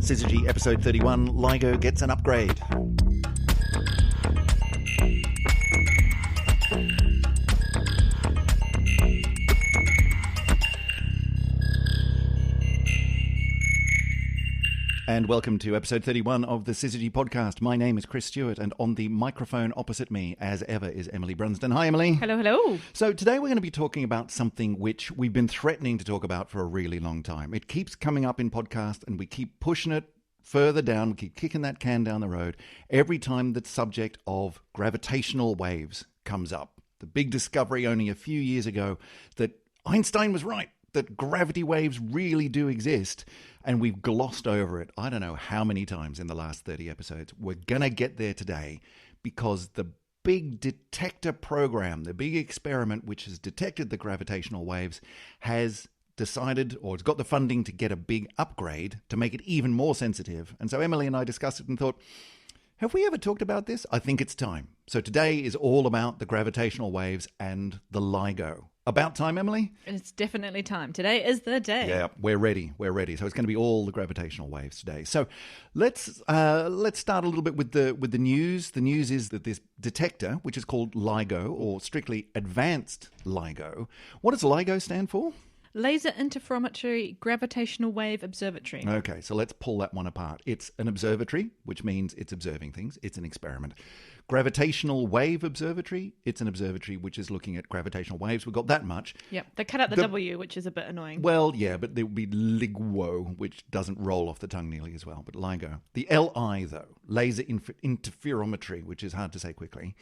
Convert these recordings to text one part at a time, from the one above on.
Syzygy episode 31, LIGO gets an upgrade. And welcome to episode 31 of the Syzygy podcast. My name is Chris Stewart, and on the microphone opposite me, as ever, is Emily Brunsden. Hi, Emily. Hello, hello. So today we're going to be talking about something which we've been threatening to talk about for a really long time. It keeps coming up in podcast, and we keep pushing it further down. We keep kicking that can down the road every time the subject of gravitational waves comes up. The big discovery only a few years ago that Einstein was right, that gravity waves really do exist, and we've glossed over it I don't know how many times in the last 30 episodes. We're going to get there today because the big detector program, the big experiment which has detected the gravitational waves, has decided, or it's got the funding to get a big upgrade to make it even more sensitive. And so Emily and I discussed it and thought, have we ever talked about this? I think it's time. So today is all about the gravitational waves and the LIGO. About time, Emily? It's definitely time. Today is the day. Yeah, we're ready. We're ready. So it's going to be all the gravitational waves today. So let's start a little bit with the news. The news is that this detector, which is called LIGO, or strictly Advanced LIGO. What does LIGO stand for? Laser Interferometry Gravitational Wave Observatory. Okay, so let's pull that one apart. It's an observatory, which means it's observing things. It's an experiment. Gravitational Wave Observatory, it's an observatory which is looking at gravitational waves. We've got that much. Yep, they cut out the W, which is a bit annoying. Well, yeah, but there would be LIGO, which doesn't roll off the tongue nearly as well, but LIGO. The LI, though, Laser Interferometry, which is hard to say quickly.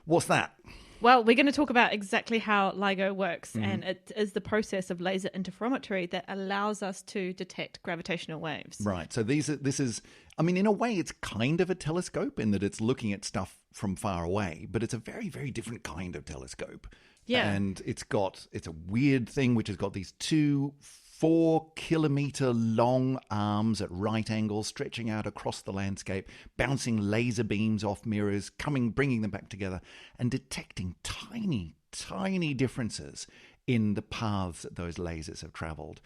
What's that? Well, we're going to talk about exactly how LIGO works, and it is the process of laser interferometry that allows us to detect gravitational waves. Right, so this is, I mean, in a way, it's kind of a telescope in that it's looking at stuff from far away, but it's a very, very different kind of telescope. Yeah. And it's a weird thing which has got these 2 4-kilometer long arms at right angles stretching out across the landscape, bouncing laser beams off mirrors, bringing them back together, and detecting tiny, tiny differences in the paths that those lasers have traveled,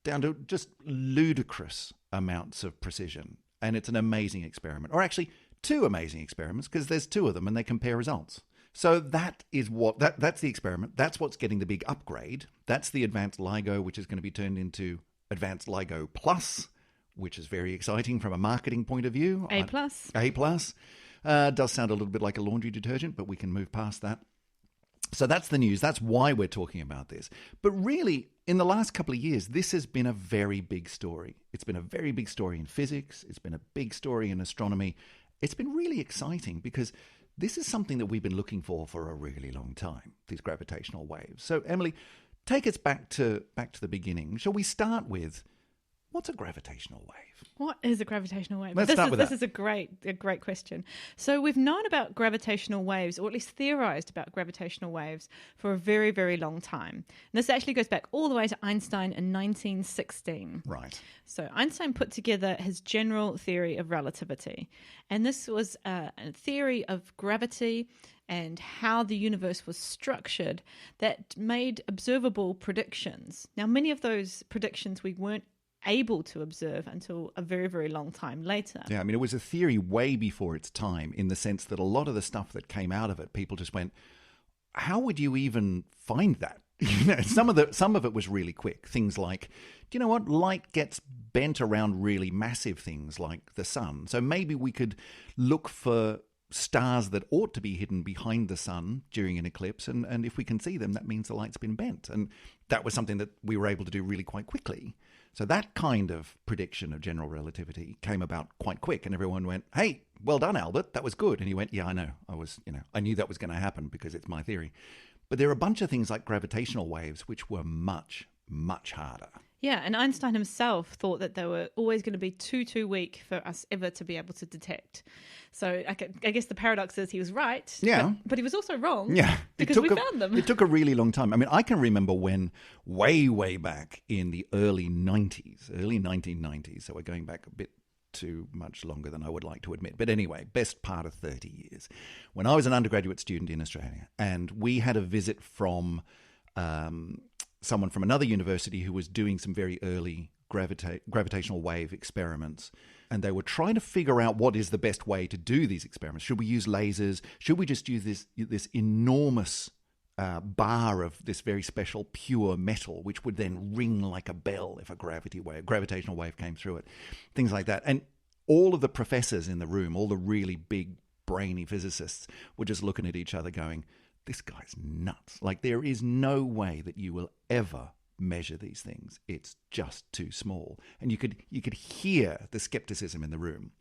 down to just ludicrous amounts of precision. And it's an amazing experiment, or actually 2 amazing experiments, because there's 2 of them and they compare results. So that is that's the experiment. That's what's getting the big upgrade. That's the Advanced LIGO, which is going to be turned into Advanced LIGO Plus, which is very exciting from a marketing point of view. A plus. Does sound a little bit like a laundry detergent, but we can move past that. So that's the news. That's why we're talking about this. But really, in the last couple of years, this has been a very big story. It's been a very big story in physics. It's been a big story in astronomy. It's been really exciting because this is something that we've been looking for a really long time, these gravitational waves. So, Emily, take us back to the beginning. Shall we start with, what's a gravitational wave? What is a gravitational wave? Let's start with that. This is a great question. So we've known about gravitational waves, or at least theorized about gravitational waves, for a very, very long time. And this actually goes back all the way to Einstein in 1916. Right. So Einstein put together his general theory of relativity. And this was a theory of gravity and how the universe was structured that made observable predictions. Now, many of those predictions we weren't able to observe until a very, very long time later. Yeah, I mean, it was a theory way before its time, in the sense that a lot of the stuff that came out of it, people just went, how would you even find that? Some of it was really quick. Things like, do you know what? Light gets bent around really massive things like the sun. So maybe we could look for stars that ought to be hidden behind the sun during an eclipse, and if we can see them, that means the light's been bent. And that was something that we were able to do really quite quickly. So that kind of prediction of general relativity came about quite quick, and everyone went, hey, well done, Albert, that was good. And he went, yeah, I know. I knew that was going to happen because it's my theory. But there are a bunch of things like gravitational waves which were much, much harder. Yeah, and Einstein himself thought that they were always going to be too weak for us ever to be able to detect. So I guess the paradox is he was right, but he was also wrong, because we found them. It took a really long time. I mean, I can remember when way back in the early 1990s, so we're going back a bit too much longer than I would like to admit. But anyway, best part of 30 years, when I was an undergraduate student in Australia, and we had a visit from someone from another university who was doing some very early gravitational wave experiments, and they were trying to figure out what is the best way to do these experiments. Should we use lasers? Should we just use this enormous bar of this very special pure metal, which would then ring like a bell if a gravitational wave came through it? Things like that. And all of the professors in the room, all the really big, brainy physicists, were just looking at each other going, this guy's nuts. Like, there is no way that you will ever measure these things. It's just too small. And you could hear the skepticism in the room.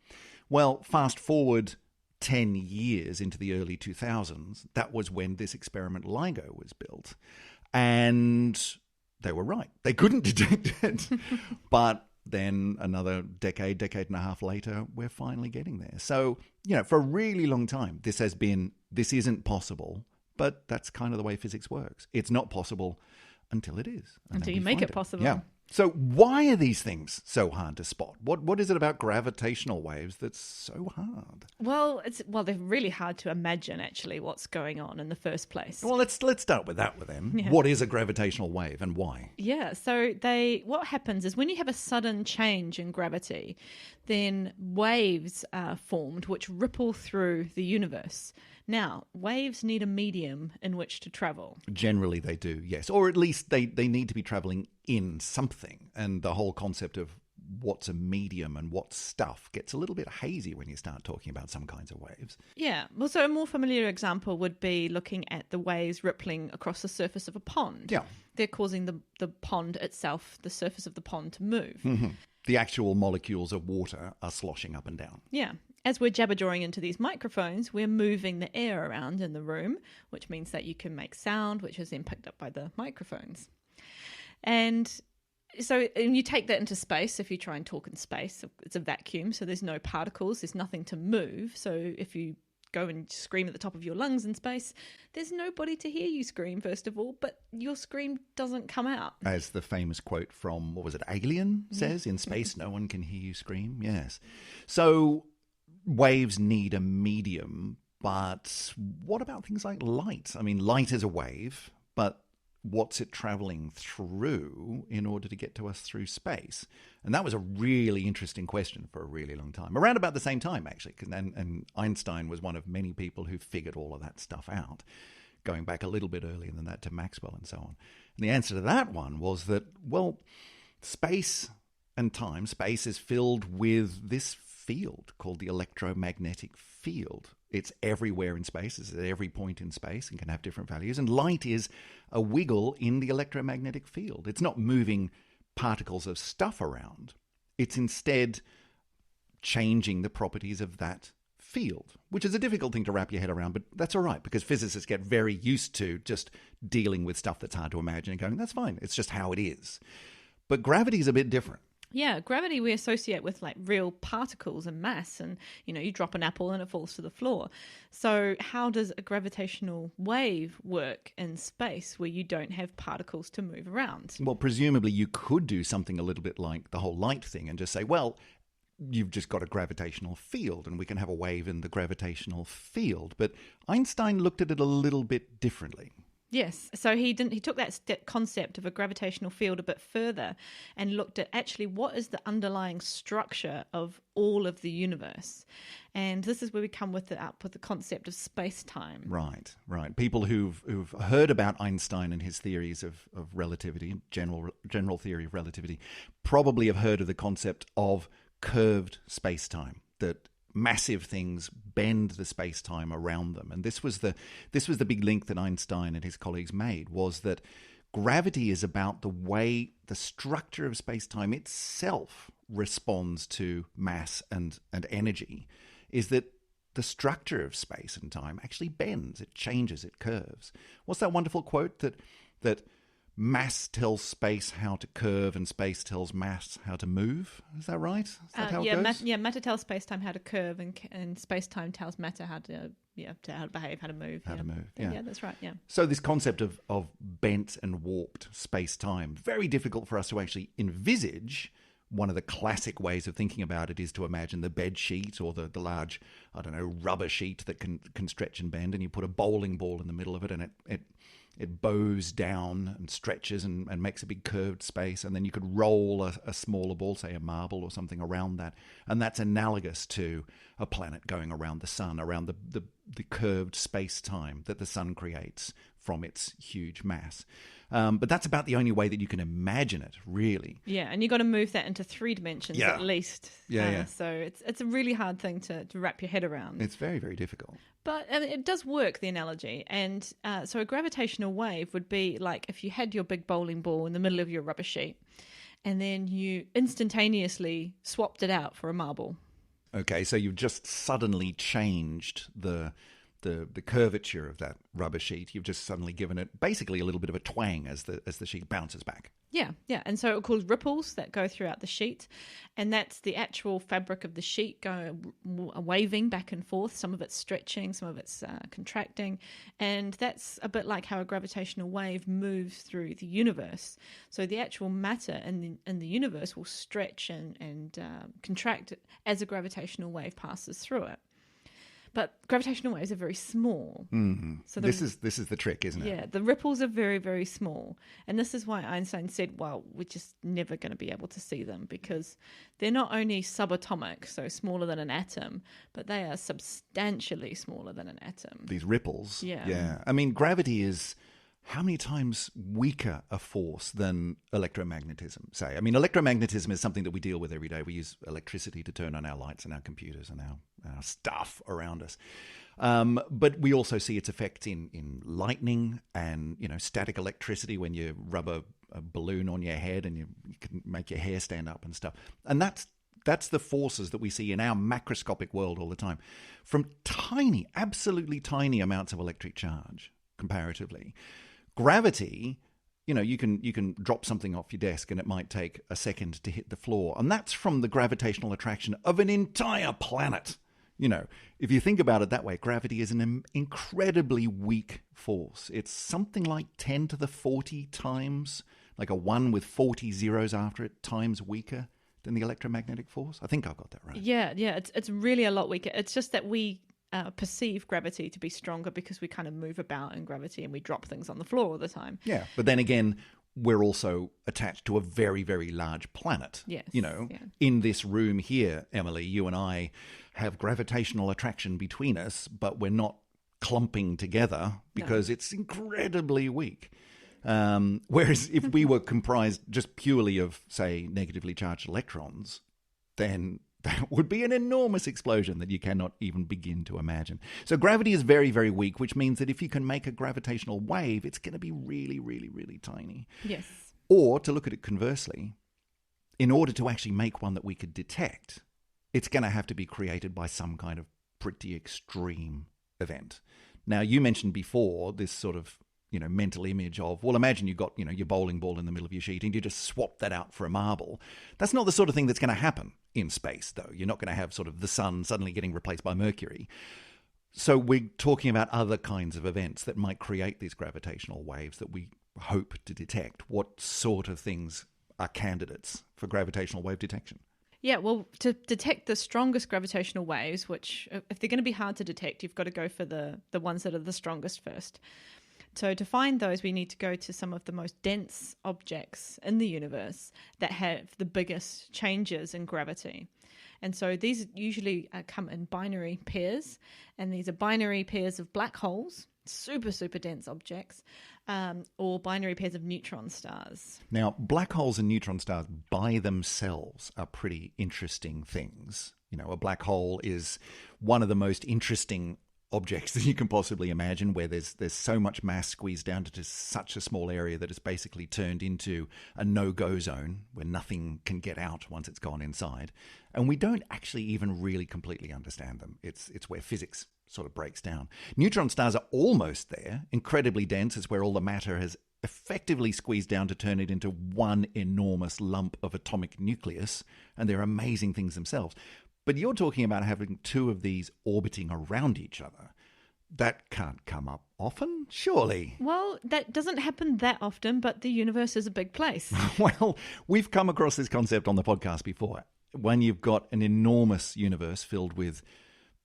Well, fast forward 10 years into the early 2000s, that was when this experiment LIGO was built. And they were right. They couldn't detect it. But then another decade and a half later, we're finally getting there. So, for a really long time, this isn't possible, but that's kind of the way physics works. It's not possible until it is. Until you make it possible. Yeah. So why are these things so hard to spot? What is it about gravitational waves that's so hard? Well, they're really hard to imagine actually what's going on in the first place. Well, let's start with that with them. Yeah. What is a gravitational wave and why? Yeah, so what happens is when you have a sudden change in gravity, then waves are formed which ripple through the universe. Now, waves need a medium in which to travel. Generally they do, yes. Or at least they need to be travelling in something. And the whole concept of what's a medium and what's stuff gets a little bit hazy when you start talking about some kinds of waves. Yeah. Well, so a more familiar example would be looking at the waves rippling across the surface of a pond. Yeah. They're causing the pond itself, the surface of the pond, to move. Mm-hmm. The actual molecules of water are sloshing up and down. Yeah. As we're jabbering into these microphones, we're moving the air around in the room, which means that you can make sound, which is then picked up by the microphones. And so you take that into space. If you try and talk in space, it's a vacuum, so there's no particles, there's nothing to move. So if you go and scream at the top of your lungs in space, there's nobody to hear you scream, first of all, but your scream doesn't come out. As the famous quote from, what was it, Alien says, in space, no one can hear you scream. Yes. So waves need a medium, but what about things like light? I mean, light is a wave, but what's it traveling through in order to get to us through space? And that was a really interesting question for a really long time. Around about the same time, actually, and Einstein was one of many people who figured all of that stuff out, going back a little bit earlier than that to Maxwell and so on. And the answer to that one was that, well, space and time, space is filled with this field called the electromagnetic field. It's everywhere in space. It's at every point in space and can have different values. And light is a wiggle in the electromagnetic field. It's not moving particles of stuff around. It's instead changing the properties of that field, which is a difficult thing to wrap your head around, but that's all right because physicists get very used to just dealing with stuff that's hard to imagine and going, that's fine. It's just how it is. But gravity is a bit different. Yeah, gravity we associate with like real particles and mass, and you drop an apple and it falls to the floor. So how does a gravitational wave work in space where you don't have particles to move around? Well, presumably you could do something a little bit like the whole light thing and just say, well, you've just got a gravitational field and we can have a wave in the gravitational field. But Einstein looked at it a little bit differently. Yes, so he took that concept of a gravitational field a bit further and looked at actually what is the underlying structure of all of the universe. And this is where we come with the concept of space-time. Right. People who've heard about Einstein and his theories of relativity, general theory of relativity, probably have heard of the concept of curved space-time, that massive things bend the space-time around them. And this was the big link that Einstein and his colleagues made, was that gravity is about the way the structure of space-time itself responds to mass and energy, is that the structure of space and time actually bends, it changes, it curves. What's that wonderful quote that mass tells space how to curve and space tells mass how to move? Is that right? Is that how it goes? Matter tells space-time how to curve and space-time tells matter how to behave, how to move. Yeah, that's right, yeah. So this concept of bent and warped space-time, very difficult for us to actually envisage. One of the classic ways of thinking about it is to imagine the bed sheet or the large, rubber sheet that can stretch and bend, and you put a bowling ball in the middle of it and it it bows down and stretches and makes a big curved space, and then you could roll a smaller ball, say a marble or something, around that, and that's analogous to a planet going around the sun, around the curved space-time that the sun creates from its huge mass. But that's about the only way that you can imagine it, really. Yeah, and you've got to move that into 3 dimensions at least. Yeah. So it's a really hard thing to wrap your head around. It's very, very difficult. But it does work, the analogy. And so a gravitational wave would be like if you had your big bowling ball in the middle of your rubber sheet and then you instantaneously swapped it out for a marble. Okay, so you've just suddenly changed the curvature of that rubber sheet. You've just suddenly given it basically a little bit of a twang as the sheet bounces back. Yeah. And so it causes ripples that go throughout the sheet. And that's the actual fabric of the sheet waving back and forth. Some of it's stretching, some of it's contracting. And that's a bit like how a gravitational wave moves through the universe. So the actual matter in the universe will stretch and contract as a gravitational wave passes through it. But gravitational waves are very small. Mm-hmm. So this is the trick, isn't it? Yeah, the ripples are very, very small. And this is why Einstein said, well, we're just never going to be able to see them because they're not only subatomic, so smaller than an atom, but they are substantially smaller than an atom. These ripples. Yeah. I mean, gravity is how many times weaker a force than electromagnetism, say? I mean, electromagnetism is something that we deal with every day. We use electricity to turn on our lights and our computers and our stuff around us. But we also see its effect in lightning and, static electricity when you rub a balloon on your head and you can make your hair stand up and stuff. And that's the forces that we see in our macroscopic world all the time. From tiny, absolutely tiny amounts of electric charge, comparatively. Gravity, you can drop something off your desk and it might take a second to hit the floor. And that's from the gravitational attraction of an entire planet. If you think about it that way, gravity is an incredibly weak force. It's something like 10 to the 40 times, like a 1 with 40 zeros after it, times weaker than the electromagnetic force. I think I've got that right. Yeah, it's really a lot weaker. It's just that we perceive gravity to be stronger because we kind of move about in gravity and we drop things on the floor all the time. Yeah, but then again, we're also attached to a very, very large planet. Yes. In this room here, Emily, you and I have gravitational attraction between us, but we're not clumping together because it's incredibly weak. Whereas if we were comprised just purely of, say, negatively charged electrons, then that would be an enormous explosion that you cannot even begin to imagine. So gravity is very, very weak, which means that if you can make a gravitational wave, it's going to be really, really, really tiny. Yes. Or, to look at it conversely, in order to actually make one that we could detect, it's going to have to be created by some kind of pretty extreme event. Now, you mentioned before this sort of mental image of, well, imagine you've got, your bowling ball in the middle of your sheet and you just swap that out for a marble. That's not the sort of thing that's going to happen in space, though. You're not going to have sort of the sun suddenly getting replaced by Mercury. So we're talking about other kinds of events that might create these gravitational waves that we hope to detect. What sort of things are candidates for gravitational wave detection? Yeah, well, to detect the strongest gravitational waves, which if they're going to be hard to detect, you've got to go for the ones that are the strongest first. So to find those, we need to go to some of the most dense objects in the universe that have the biggest changes in gravity. And so these usually come in binary pairs, and these are binary pairs of black holes, super, super dense objects, or binary pairs of neutron stars. Now, black holes and neutron stars by themselves are pretty interesting things. A black hole is one of the most interesting objects that you can possibly imagine, where there's so much mass squeezed down to just such a small area that it's basically turned into a no-go zone where nothing can get out once it's gone inside. And we don't actually even really completely understand them. It's where physics sort of breaks down. Neutron stars are almost there, incredibly dense. It's where all the matter has effectively squeezed down to turn it into one enormous lump of atomic nucleus, and they're amazing things themselves. But you're talking about having two of these orbiting around each other. That can't come up often, surely. Well, that doesn't happen that often, but the universe is a big place. Well, we've come across this concept on the podcast before. When you've got an enormous universe filled with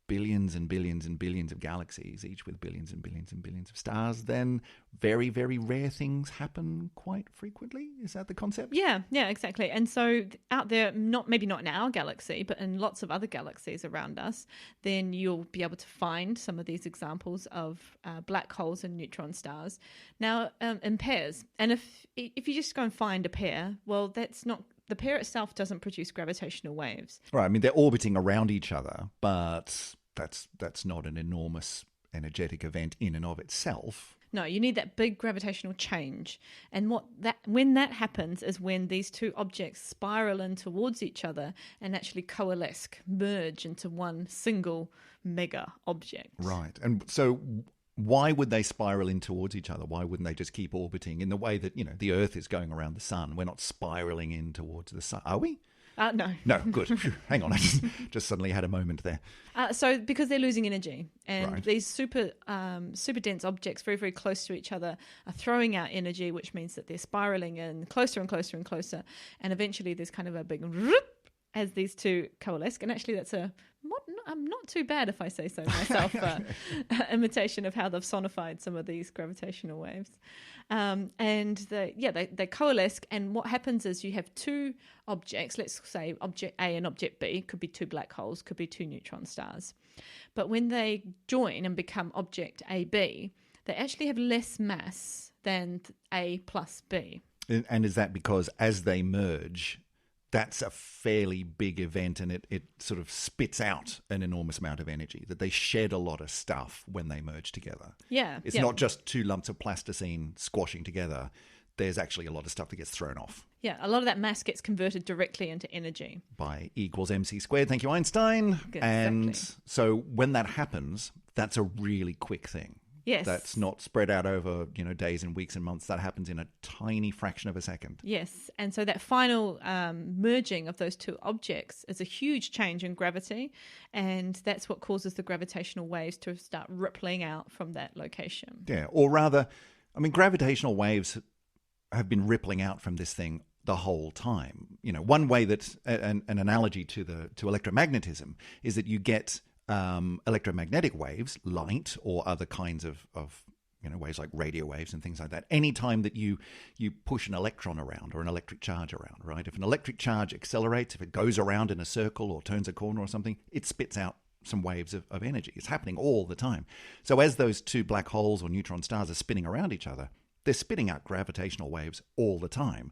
billions and billions and billions of galaxies, each with billions and billions and billions of stars, then very, very rare things happen quite frequently. Is that the concept? Yeah, exactly. And so out there, maybe not in our galaxy, but in lots of other galaxies around us, then you'll be able to find some of these examples of black holes and neutron stars. Now, in pairs. And if you just go and find a pair, well, that's not... The pair itself doesn't produce gravitational waves. Right. I mean, they're orbiting around each other, but that's not an enormous energetic event in and of itself. No, you need that big gravitational change. And when that happens is when these two objects spiral in towards each other and actually coalesce, merge into one single mega object. Right. And so why would they spiral in towards each other? Why wouldn't they just keep orbiting in the way that, the Earth is going around the sun? We're not spiraling in towards the sun, are we? No. No, good. Hang on, I just suddenly had a moment there. So because they're losing energy, and Right. these super dense objects very, very close to each other are throwing out energy, which means that they're spiraling in closer and closer and closer. And eventually there's kind of a big rip as these two coalesce. And actually that's not too bad, if I say so myself, imitation of how they've sonified some of these gravitational waves. And they coalesce, and what happens is you have two objects, let's say object A and object B, could be two black holes, could be two neutron stars. But when they join and become object AB, they actually have less mass than A plus B. And is that because as they merge, that's a fairly big event, and it sort of spits out an enormous amount of energy, that they shed a lot of stuff when they merge together. Yeah. It's not just two lumps of plasticine squashing together. There's actually a lot of stuff that gets thrown off. Yeah, a lot of that mass gets converted directly into energy. By E equals mc squared. Thank you, Einstein. Exactly. And so when that happens, that's a really quick thing. Yes. That's not spread out over, days and weeks and months. That happens in a tiny fraction of a second. Yes. And so that final merging of those two objects is a huge change in gravity. And that's what causes the gravitational waves to start rippling out from that location. Yeah. Or rather, gravitational waves have been rippling out from this thing the whole time. One way that an analogy to electromagnetism is that you get electromagnetic waves, light or other kinds of waves like radio waves and things like that. Anytime that you push an electron around or an electric charge around, right? If an electric charge accelerates, if it goes around in a circle or turns a corner or something, it spits out some waves of energy. It's happening all the time. So as those two black holes or neutron stars are spinning around each other, they're spitting out gravitational waves all the time.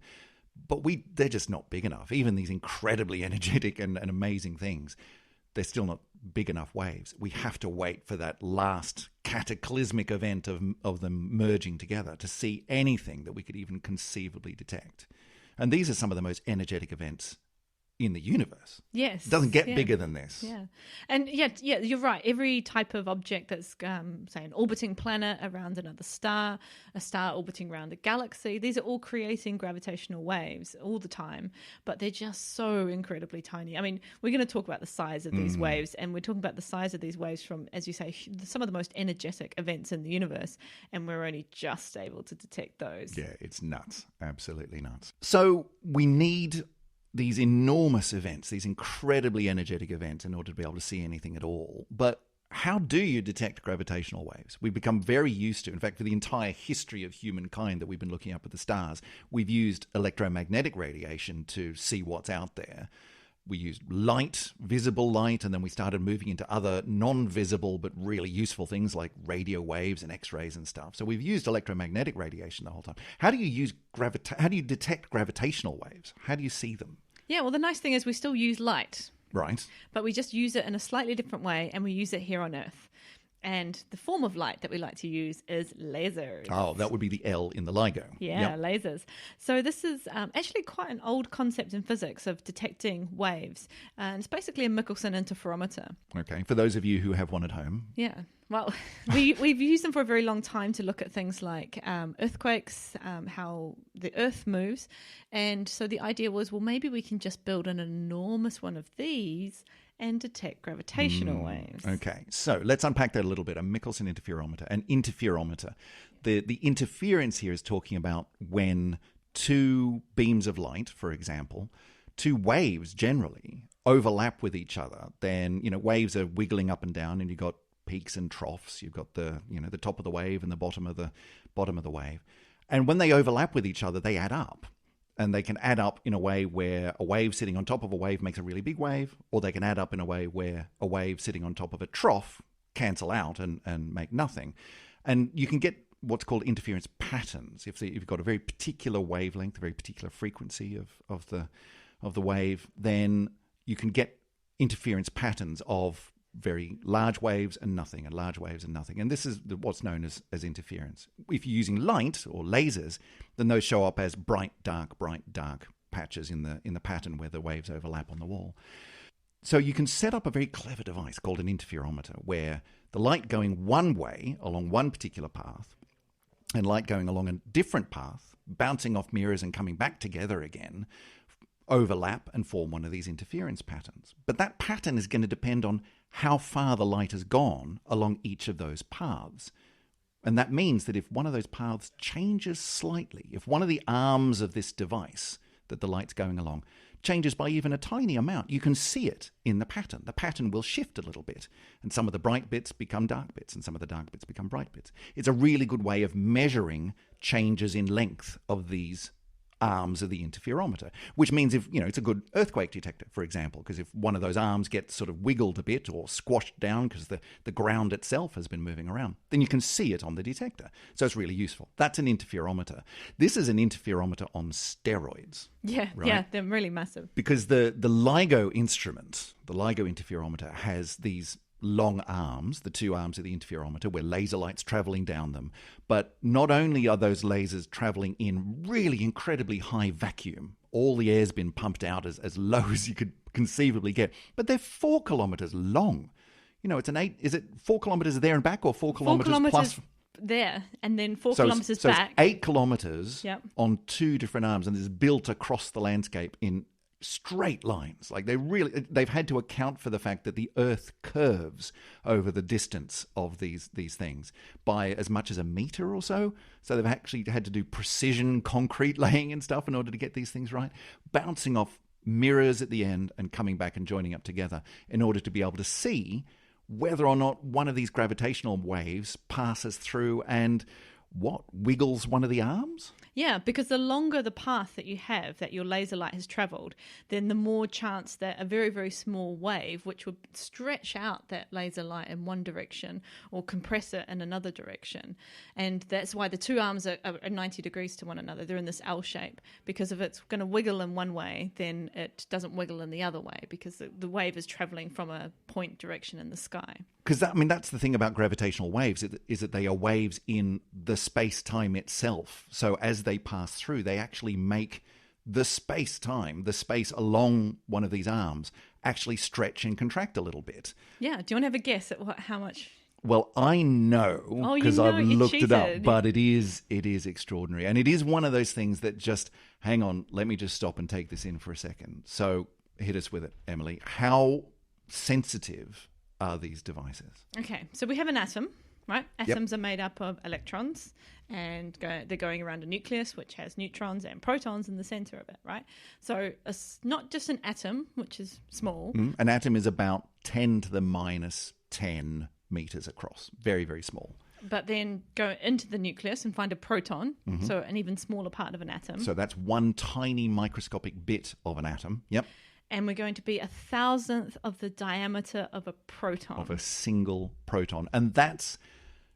But they're just not big enough. Even these incredibly energetic and amazing things, they're still not big enough waves. We have to wait for that last cataclysmic event of them merging together to see anything that we could even conceivably detect. And these are some of the most energetic events in the universe. Yes. It doesn't get bigger than this. Yeah. And you're right. Every type of object that's, say, an orbiting planet around another star, a star orbiting around a galaxy, these are all creating gravitational waves all the time, but they're just so incredibly tiny. We're going to talk about the size of these waves, and we're talking about the size of these waves from, as you say, some of the most energetic events in the universe, and we're only just able to detect those. Yeah, it's nuts. Absolutely nuts. So we need these enormous events, these incredibly energetic events in order to be able to see anything at all. But how do you detect gravitational waves? We've become very used to, in fact, for the entire history of humankind that we've been looking up at the stars, we've used electromagnetic radiation to see what's out there. We used light, visible light, and then we started moving into other non-visible but really useful things like radio waves and X-rays and stuff. So we've used electromagnetic radiation the whole time. How do you detect gravitational waves? How do you see them? Yeah, well, the nice thing is we still use light. Right. But we just use it in a slightly different way, and we use it here on Earth. And the form of light that we like to use is lasers. Oh, that would be the L in the LIGO. Yeah, lasers. So this is actually quite an old concept in physics of detecting waves. And it's basically a Michelson interferometer. Okay, for those of you who have one at home. Yeah. Well, we've used them for a very long time to look at things like earthquakes, how the Earth moves. And so the idea was, well, maybe we can just build an enormous one of these and detect gravitational waves. Okay, so let's unpack that a little bit. A Michelson interferometer, an interferometer. The interference here is talking about when two beams of light, for example, two waves generally overlap with each other, then, waves are wiggling up and down, and you've got peaks and troughs. You've got the top of the wave and the bottom of the wave. And when they overlap with each other, they add up. And they can add up in a way where a wave sitting on top of a wave makes a really big wave, or they can add up in a way where a wave sitting on top of a trough cancel out and make nothing. And you can get what's called interference patterns. If you've got a very particular wavelength, a very particular frequency of the wave, then you can get interference patterns of very large waves and nothing, and large waves and nothing. And this is what's known as interference. If you're using light or lasers, then those show up as bright, dark patches in the pattern where the waves overlap on the wall. So you can set up a very clever device called an interferometer, where the light going one way along one particular path and light going along a different path, bouncing off mirrors and coming back together again, overlap and form one of these interference patterns. But that pattern is going to depend on how far the light has gone along each of those paths. And that means that if one of those paths changes slightly, if one of the arms of this device that the light's going along changes by even a tiny amount, you can see it in the pattern. The pattern will shift a little bit, and some of the bright bits become dark bits, and some of the dark bits become bright bits. It's a really good way of measuring changes in length of these arms of the interferometer, which means if, it's a good earthquake detector, for example, because if one of those arms gets sort of wiggled a bit or squashed down because the ground itself has been moving around, then you can see it on the detector. So it's really useful. That's an interferometer. This is an interferometer on steroids. Yeah, right? yeah, they're really massive. Because the LIGO instrument, the LIGO interferometer, has these long arms, the two arms of the interferometer, where laser light's traveling down them. But not only are those lasers traveling in really incredibly high vacuum, all the air's been pumped out as low as you could conceivably get, but they're 4 kilometers long. Is it 4 kilometers there and back, or 4 kilometers plus? There, and then 4 kilometers back. It's 8 kilometers Yep. on two different arms, and it's built across the landscape in straight lines. Like they've had to account for the fact that the Earth curves over the distance of these things by as much as a meter or so. So they've actually had to do precision concrete laying and stuff in order to get these things right, bouncing off mirrors at the end and coming back and joining up together in order to be able to see whether or not one of these gravitational waves passes through and wiggles one of the arms? Yeah, because the longer the path that you have, that your laser light has travelled, then the more chance that a very, very small wave, which would stretch out that laser light in one direction or compress it in another direction. And that's why the two arms are 90 degrees to one another. They're in this L shape, because if it's going to wiggle in one way, then it doesn't wiggle in the other way, because the wave is travelling from a point direction in the sky. Because that's the thing about gravitational waves, is that they are waves in the space-time itself. So as they pass through, they actually make the space-time, the space along one of these arms, actually stretch and contract a little bit. Yeah. Do you want to have a guess at how much? Well, I know, because I've looked it up, but it is extraordinary. And it is one of those things that just, hang on, let me just stop and take this in for a second. So hit us with it, Emily. How sensitive are these devices? Okay, so we have an atom, right? Atoms are made up of electrons, and they're going around a nucleus, which has neutrons and protons in the center of it, right? So it's not just an atom, which is small. An atom is about 10 to the minus 10 meters across. Very, very small. But then go into the nucleus and find a proton, so an even smaller part of an atom. So that's one tiny microscopic bit of an atom. Yep. And we're going to be 1,000th of the diameter of a proton. Of a single proton. And that's,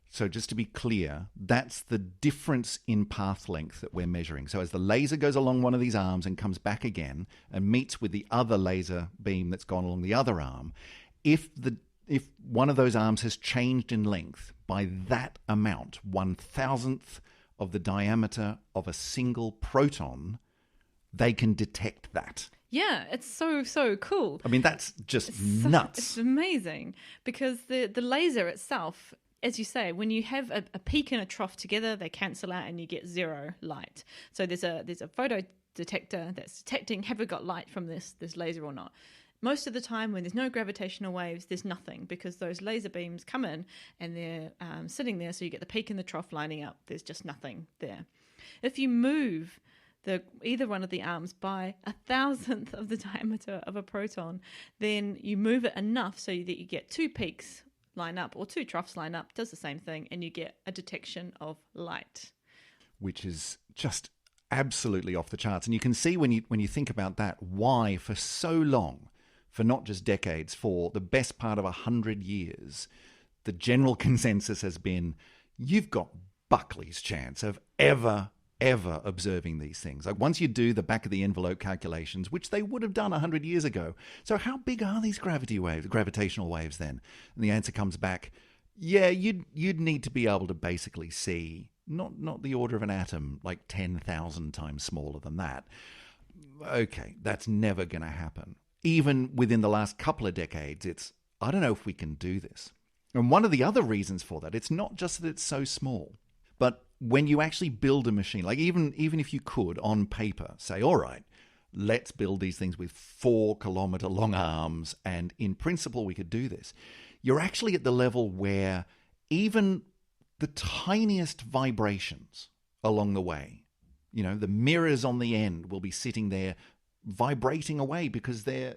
so just to be clear, that's the difference in path length that we're measuring. So as the laser goes along one of these arms and comes back again and meets with the other laser beam that's gone along the other arm, if one of those arms has changed in length by that amount, 1,000th of the diameter of a single proton, they can detect that. Yeah, it's so cool. That's just nuts. It's amazing, because the laser itself, as you say, when you have a peak and a trough together, they cancel out and you get zero light. So there's a photo detector that's detecting, have we got light from this laser or not? Most of the time when there's no gravitational waves, there's nothing, because those laser beams come in and they're sitting there, so you get the peak and the trough lining up. There's just nothing there. If you move either one of the arms by 1,000th of the diameter of a proton, then you move it enough so that you get two peaks line up or two troughs line up, does the same thing, and you get a detection of light. Which is just absolutely off the charts. And you can see when you think about that, why for so long, for not just decades, for the best part of 100 years, the general consensus has been, you've got Buckley's chance of ever observing these things. Like once you do the back of the envelope calculations, which they would have done 100 years ago. So how big are these gravitational waves then? And the answer comes back, yeah, you'd need to be able to basically see not the order of an atom, like 10,000 times smaller than that. Okay, that's never going to happen. Even within the last couple of decades, I don't know if we can do this. And one of the other reasons for that, it's not just that it's so small, but when you actually build a machine, like even if you could on paper say, all right, let's build these things with 4-kilometer long arms, and in principle we could do this, you're actually at the level where even the tiniest vibrations along the way, the mirrors on the end will be sitting there vibrating away because they're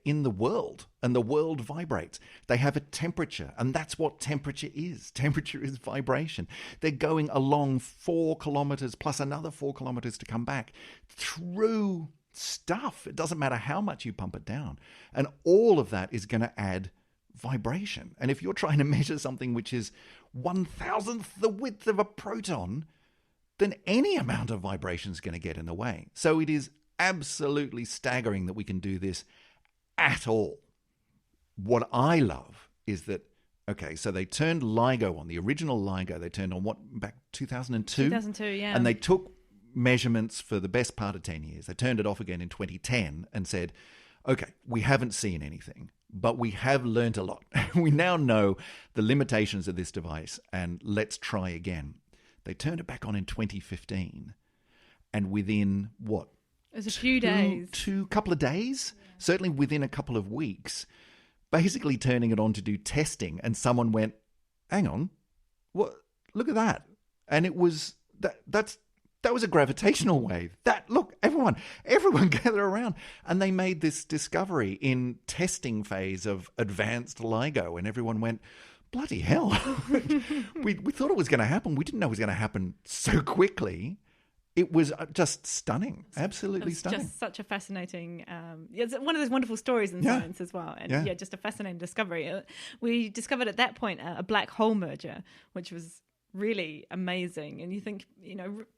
in the world and the world vibrates. They have a temperature, and that's what temperature is. Temperature is vibration. They're going along 4 kilometers plus another 4 kilometers to come back through stuff. It doesn't matter how much you pump it down. And all of that is going to add vibration. And if you're trying to measure something which is 1,000th the width of a proton, then any amount of vibration is going to get in the way. So it is absolutely staggering that we can do this at all. What I love is that, okay, so they turned LIGO on, the original LIGO, they turned on back 2002? 2002, yeah. And they took measurements for the best part of 10 years. They turned it off again in 2010 and said, okay, we haven't seen anything, but we have learned a lot. We now know the limitations of this device, and let's try again. They turned it back on in 2015, and within what? It was a few days. Couple of days? Yeah. Certainly within a couple of weeks, basically turning it on to do testing, and someone went, hang on, what? Look at that. And it was, that was a gravitational wave. Look, everyone gather around. And they made this discovery in testing phase of advanced LIGO, and everyone went, bloody hell. we thought it was going to happen. We didn't know it was going to happen so quickly. It was just stunning, absolutely stunning. Just such a fascinating, it's one of those wonderful stories in science as well. And just a fascinating discovery. We discovered at that point a black hole merger, which was really amazing. And you think,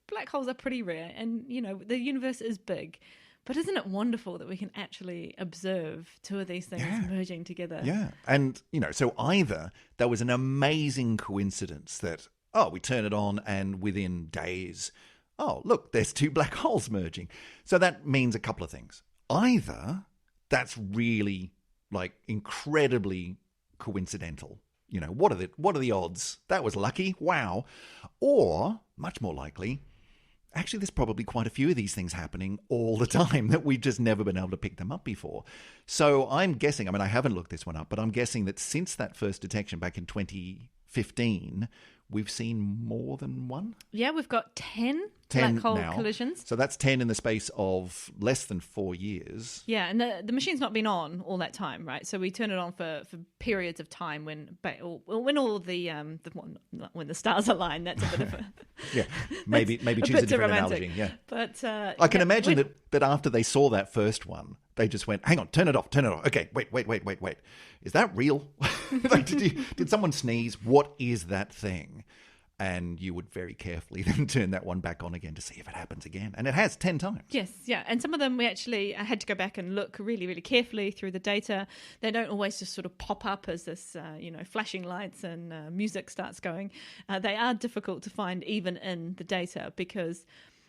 black holes are pretty rare, and, the universe is big. But isn't it wonderful that we can actually observe two of these things merging together? Yeah. And, so either there was an amazing coincidence that, we turn it on and within days, look, there's two black holes merging. So that means a couple of things. Either that's really incredibly coincidental. What are the odds? That was lucky. Wow. Or much more likely, actually, there's probably quite a few of these things happening all the time that we've just never been able to pick them up before. So I'm guessing, I haven't looked this one up, but I'm guessing that since that first detection back in 2015, we've seen more than one? Yeah, we've got 10 black hole now. collisions. So that's 10 in the space of less than 4 years. Yeah, and the machine's not been on all that time, right? So we turn it on for periods of time when all the when the stars align. That's a bit of a maybe choose a different analogy. Yeah, but I can imagine that after they saw that first one, they just went, "Hang on, turn it off. Okay, wait. Is that real? Did someone sneeze? What is that thing?" And you would very carefully then turn that one back on again to see if it happens again. And it has 10 times. Yes, yeah. And some of them we actually had to go back and look really, really carefully through the data. They don't always just sort of pop up as this, flashing lights and music starts going. They are difficult to find even in the data because,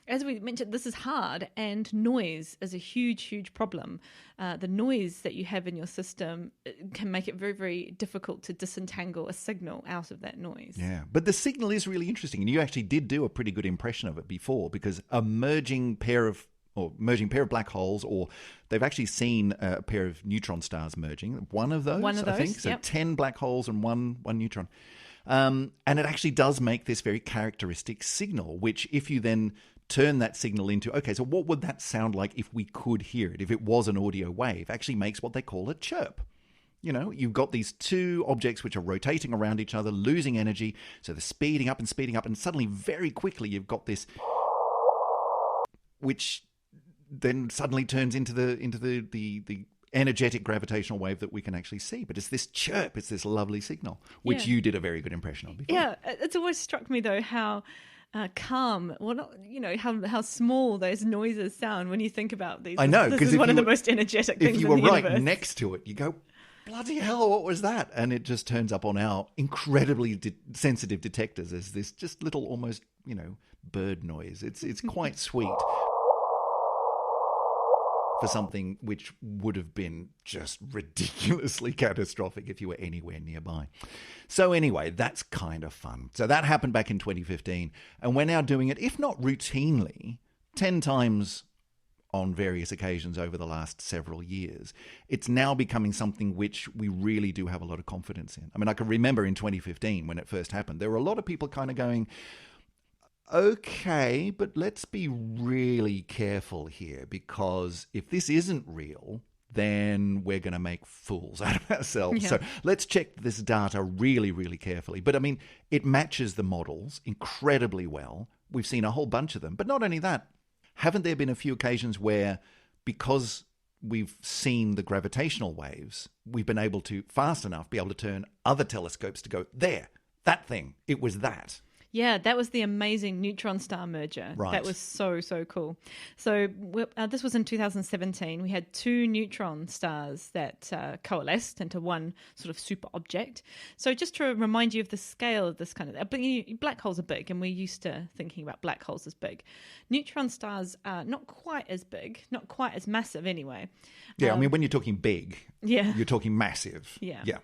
as we mentioned, this is hard, and noise is a huge, huge problem. The noise that you have in your system can make it very, very difficult to disentangle a signal out of that noise. Yeah, but the signal is really interesting, and you actually did do a pretty good impression of it before, because a merging pair of black holes, or they've actually seen a pair of neutron stars merging. One of those, I think. So yep. 10 black holes and one neutron. And it actually does make this very characteristic signal, which if you then turn that signal into, okay, so what would that sound like if we could hear it, if it was an audio wave? Actually makes what they call a chirp. You know, you've got these two objects which are rotating around each other, losing energy, so they're speeding up, and suddenly, very quickly, you've got this, which then suddenly turns into the energetic gravitational wave that we can actually see. But it's this chirp, it's this lovely signal, which you did a very good impression of before. Yeah, it's always struck me though how calm, well, not, you know, how small those noises sound when you think about these. I know, this is one of the most energetic things if you in were the right universe. next to it, you go, bloody hell, what was that? And it just turns up on our incredibly sensitive detectors as this just little, almost, you know, bird noise. It's quite sweet for something which would have been just ridiculously catastrophic if you were anywhere nearby. So anyway, that's kind of fun. So that happened back in 2015, and we're now doing it, if not routinely, 10 times on various occasions over the last several years. It's now becoming something which we really do have a lot of confidence in. I mean, I can remember in 2015 when it first happened, there were a lot of people kind of going, okay, but let's be really careful here, because if this isn't real, then we're going to make fools out of ourselves. Yeah. So let's check this data really, really carefully. But I mean, it matches the models incredibly well. We've seen a whole bunch of them. But not only that, haven't there been a few occasions where, because we've seen the gravitational waves, we've been able to, fast enough, be able to turn other telescopes to go, there, that thing, it was that. Yeah, that was the amazing neutron star merger. Right. That was so cool. So this was in 2017. We had two neutron stars that coalesced into one sort of super object. So just to remind you of the scale of this kind of... Black holes are big, and we're used to thinking about black holes as big. Neutron stars are not quite as big, not quite as massive anyway. Yeah, I mean, when you're talking big, you're talking massive. Yeah. Yeah.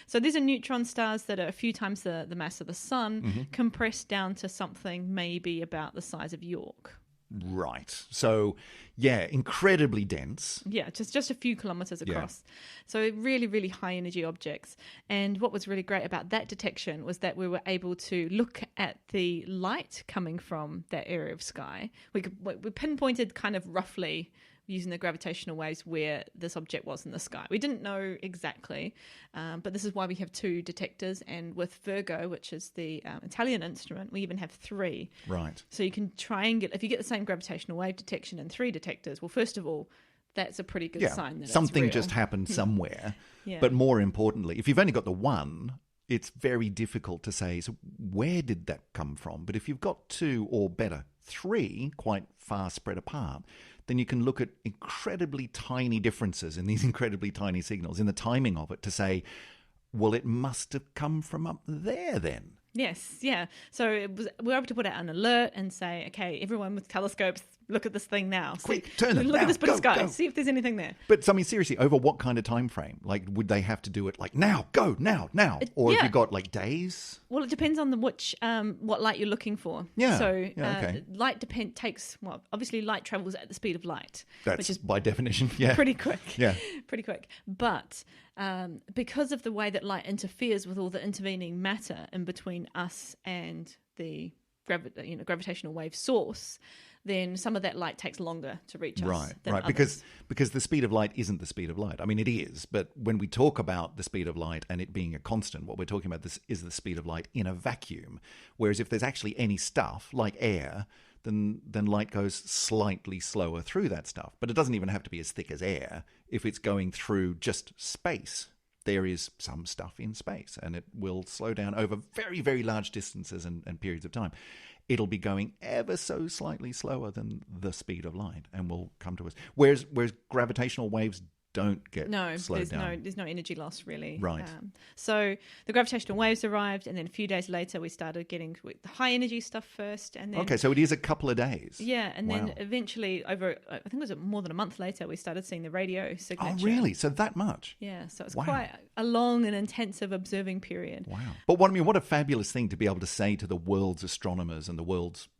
So these are neutron stars that are a few times the mass of the sun, compressed down to something maybe about the size of York. Right. So, yeah, incredibly dense. Yeah, just a few kilometers across. Yeah. So really, really high energy objects. And what was really great about that detection was that we were able to look at the light coming from that area of sky. We pinpointed kind of roughly, using the gravitational waves, where this object was in the sky. We didn't know exactly, but this is why we have two detectors. And with Virgo, which is the Italian instrument, we even have three. Right. So you can triangulate. If you get the same gravitational wave detection in three detectors, well, first of all, that's a pretty good sign that something it's real. just happened somewhere. Yeah. But more importantly, if you've only got the one, it's very difficult to say, so where did that come from? But if you've got two, or better, three, quite far spread apart, then you can look at incredibly tiny differences in these incredibly tiny signals, in the timing of it, to say, well, it must have come from up there then. Yes, yeah. So we were able to put out an alert and say, okay, everyone with telescopes, look at this thing now. Quick, turn them. Look at this bit of sky. Go. See if there's anything there. But, I mean, seriously, over what kind of time frame? Like, would they have to do it like now? Go, now. Or have you got, like, days? Well, it depends on what light you're looking for. Yeah. So okay. Light obviously light travels at the speed of light. That's which is by definition, yeah. Pretty quick. Yeah. Pretty quick. But because of the way that light interferes with all the intervening matter in between us and the gravitational wave source, then some of that light takes longer to reach us. Right. Because the speed of light isn't the speed of light. I mean, it is, but when we talk about the speed of light and it being a constant, what we're talking about is the speed of light in a vacuum. Whereas if there's actually any stuff like air, then light goes slightly slower through that stuff. But it doesn't even have to be as thick as air if it's going through just space. There is some stuff in space, and it will slow down over very, very large distances and periods of time. It'll be going ever so slightly slower than the speed of light and will come to us. Whereas gravitational waves don't get slowed down. There's no energy loss, really. Right. So the gravitational waves arrived, and then a few days later we started getting the high energy stuff first. And then, okay, so it is a couple of days. Yeah, and then eventually over, I think it was more than a month later, we started seeing the radio signature. Oh, really? So that much? Yeah, so it's quite a long and intensive observing period. Wow. But what a fabulous thing to be able to say to the world's astronomers and the world's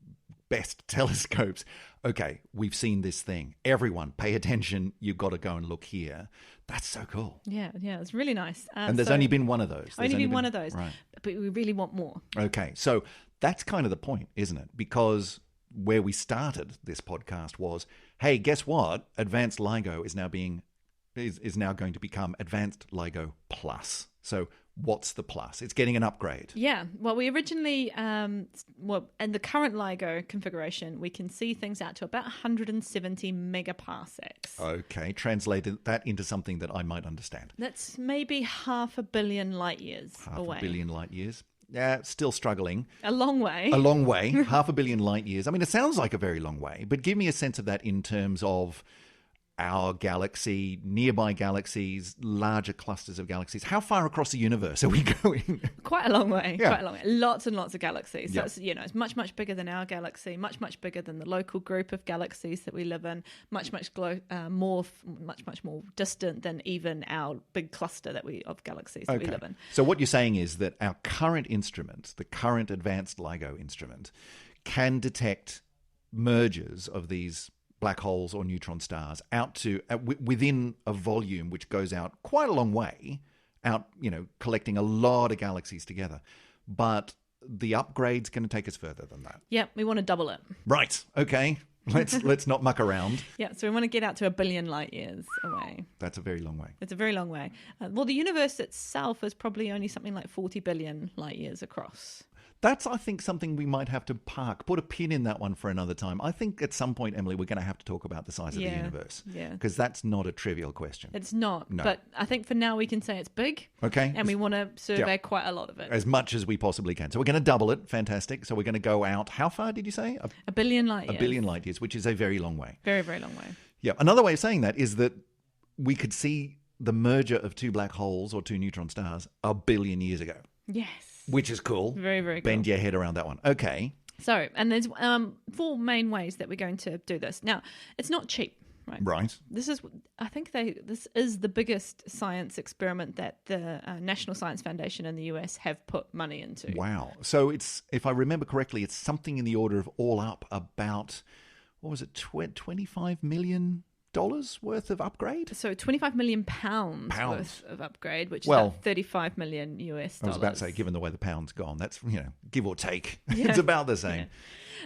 best telescopes, okay, we've seen this thing. Everyone, pay attention. You've got to go and look here. That's so cool. Yeah, it's really nice. And there's only been one of those. Only been one of those. Right. But we really want more. Okay, so that's kind of the point, isn't it? Because where we started this podcast was, hey, guess what? Advanced LIGO is now going to become Advanced LIGO Plus. So what's the plus? It's getting an upgrade. Yeah. Well, we originally, in the current LIGO configuration, we can see things out to about 170 megaparsecs. Okay, translated that into something that I might understand. That's maybe 500 million light years away. 500 million light years. Yeah, still struggling. A long way. A long way. 500 million light years. I mean, it sounds like a very long way, but give me a sense of that in terms of our galaxy, nearby galaxies, larger clusters of galaxies. How far across the universe are we going? Quite a long way. Yeah. Quite a long way. Lots and lots of galaxies. So Yep. it's much, much bigger than our galaxy, much, much bigger than the local group of galaxies that we live in, much, much more distant than even our big cluster of galaxies that we live in. So what you're saying is that our current instrument, the current advanced LIGO instrument, can detect mergers of these black holes or neutron stars out to within a volume which goes out quite a long way, out, collecting a lot of galaxies together. But the upgrade's going to take us further than that. Yeah, we want to double it. Right. Okay. Let's not muck around. Yeah, so we want to get out to 1 billion light years away. That's a very long way. It's a very long way. Well, the universe itself is probably only something like 40 billion light years across. That's, I think, something we might have to put a pin in that one for another time. I think at some point, Emily, we're going to have to talk about the size of the universe. Yeah. Because that's not a trivial question. It's not. No. But I think for now we can say it's big. Okay. And we want to survey quite a lot of it. As much as we possibly can. So we're going to double it. Fantastic. So we're going to go out. How far did you say? 1 billion light years. 1 billion light years, which is a very long way. Very, very long way. Yeah. Another way of saying that is that we could see the merger of two black holes or two neutron stars 1 billion years ago. Yes. Which is cool. Very, very cool. Bend your head around that one. Okay. So, and there's 4 main ways that we're going to do this. Now, it's not cheap, right? Right. This is the biggest science experiment that the National Science Foundation in the US have put money into. Wow. So it's, if I remember correctly, it's something in the order of all up about, what was it, $25 million worth of upgrade? So 25 million pounds worth of upgrade, which is Well, about 35 million US dollars. I was about to say, given the way the pound's gone, that's, give or take. Yeah. It's about the same. Yeah.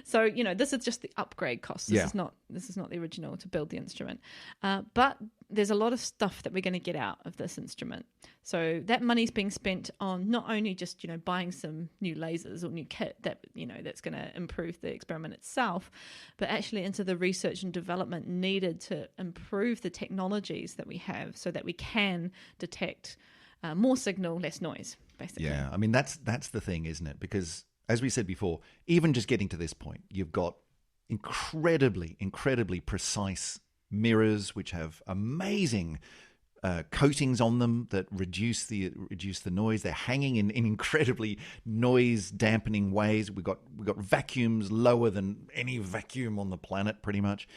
So, this is just the upgrade cost. This Yeah. is not the original to build the instrument. But there's a lot of stuff that we're going to get out of this instrument. So that money's being spent on not only just, buying some new lasers or new kit that, that's going to improve the experiment itself, but actually into the research and development needed to improve the technologies that we have so that we can detect more signal, less noise, basically. Yeah. I mean, that's the thing, isn't it? Because as we said before, even just getting to this point, you've got incredibly, incredibly precise mirrors which have amazing coatings on them that reduce the noise. They're hanging in incredibly noise dampening ways. We've got vacuums lower than any vacuum on the planet, pretty much.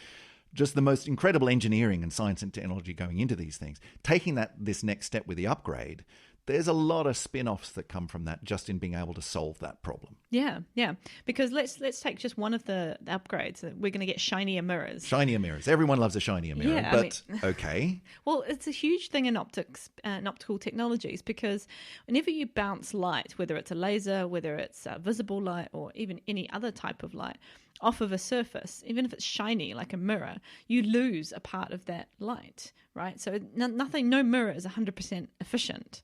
Just the most incredible engineering and science and technology going into these things. Taking this next step with the upgrade, there's a lot of spin-offs that come from that just in being able to solve that problem. Yeah. Because let's take just one of the upgrades. We're going to get shinier mirrors. Shinier mirrors. Everyone loves a shinier mirror, Yeah, but okay. Well, it's a huge thing in optics and optical technologies because whenever you bounce light, whether it's a laser, whether it's visible light, or even any other type of light, off of a surface, even if it's shiny like a mirror, you lose a part of that light, right? So no mirror is 100% efficient,